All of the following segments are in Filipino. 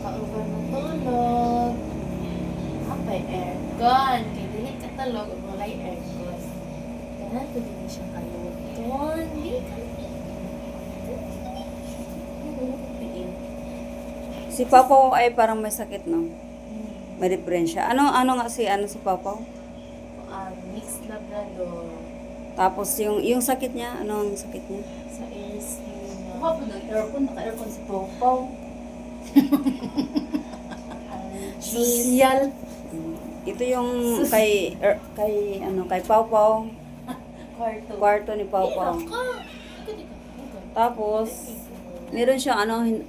Maka-over ng tulog. Apay aircon. Kaya dili ka tulog o walay aircon. Kaya ko din siya kaluton. Di ka. Si Papaw ay parang may sakit, no? May depresya. Ano nga si Papaw? Mixed Labrador. Tapos yung sakit niya, ano ang sakit niya? Sa AC na. Ako po nag-aircon, naka-aircon si Popaw. Social. Ito yung kay Papaw, kwarto ni Papaw. Tapos meron siyang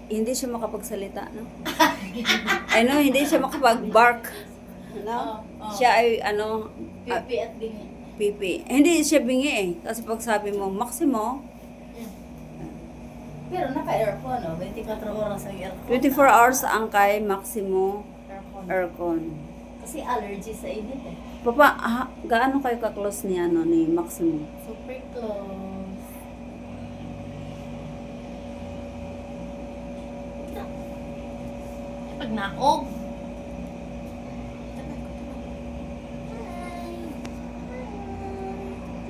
hindi siya makapagsalita, no? Hindi siya makapag-bark. No? Siya ay Pipi at bingi. pipi. Hindi siya bingi eh. Kasi pag sabi mo, Maximo, Pero naka-aircon, no? 24 oras ang aircon. 24 hours ang kay Maximo Aircon. aircon. Kasi allergy sa init eh. Papa, gaano kayo ka-close ni Maximo? Super close. Pag naog.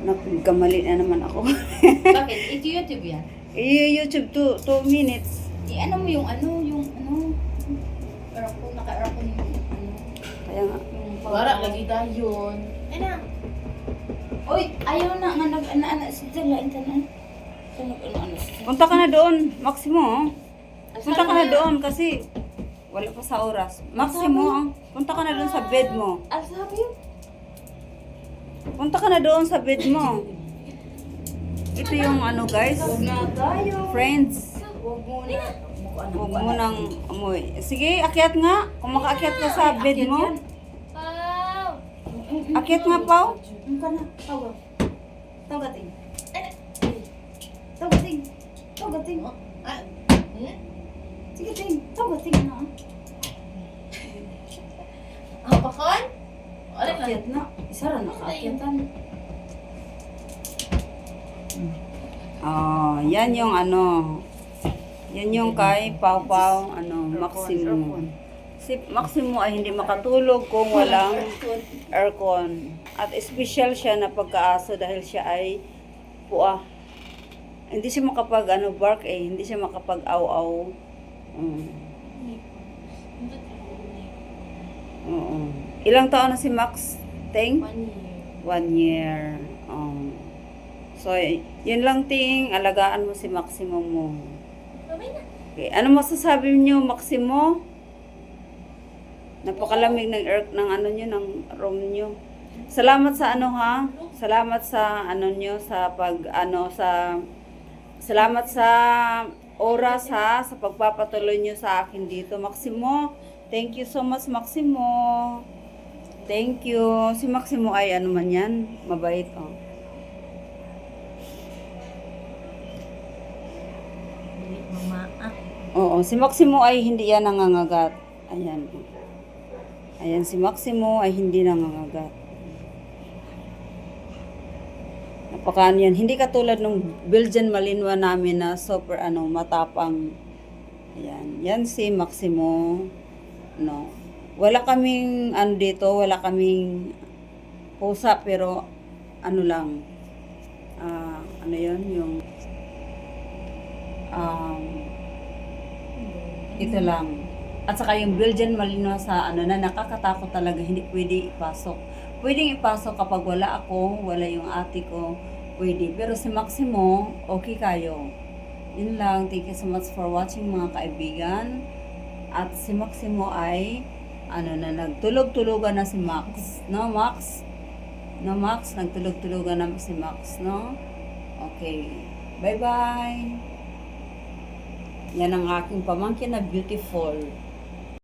Nagkamali na naman ako. Bakit? Ito YouTube yan. YouTube 2 minutes. Ano mo yung aircon, naka-aircon yung Kaya nga. Wala lagi dayon. Ay na. Oy, ayaw na nga nag-ana si Jala intanan. So nag-ano Punta ka na doon, Maximo. Punta ka na doon kasi wala pa sa oras. Maximo, punta ka na doon sa bed mo. Sabi yun. Punta ka na doon sa bed mo. Ito yung guys, Huwag na tayo. friends. Huwag mo na. Huwag mo nang amoy. Sige, akyat nga. Kung makaakyat ka sa bed mo. Wow! Akyat nga, Pao. Ano ka na? Tawag. Tawating. Tawating. Tawating. Sige, ting. Tawating na. Bakon? Wala na. Akyat na. Isa rin nakaakyatan. Yan yung yan yung kay Pau Pau, Maximo. Si Maximo ay hindi makatulog kung walang aircon. At special siya na pagkaaso dahil siya ay puwa. Hindi siya makapag bark hindi siya makapag aw-aw. Oo. Ilang taon na si Max? Ting? 1 year. So, yun lang ting, alagaan mo si Maximo mo. Okay. Ano masasabi niyo, Maximo? Napakalamig ng ng room niyo. Salamat sa Salamat sa niyo sa salamat sa oras sa pagpapatuloy niyo sa akin dito, Maximo. Thank you so much, Maximo. Thank you. Si Maximo ay man yan, mabait Oo, si Maximo ay hindi yan nangangagat. Ayan. Ayan, si Maximo ay hindi nangangagat. Napakaan yan. Hindi katulad ng Belgian Malinois namin na super matapang. Ayan. Yan si Maximo. No. Wala kaming dito, wala kaming pusa pero lang. Yun yung ito lang. At saka yung Belgian Malinois na nakakatakot talaga, hindi pwede ipasok. Pwedeng ipasok kapag wala ako, wala yung ate ko, pwede. Pero si Maximo, okay kayo. Yun lang. Thank you so much for watching mga kaibigan. At si Maximo ay nagtulog-tulugan na si Max. No, Max? No, Max? Nagtulog-tulugan na si Max, no? Okay. Bye-bye. Yan ang aking pamangkin na beautiful.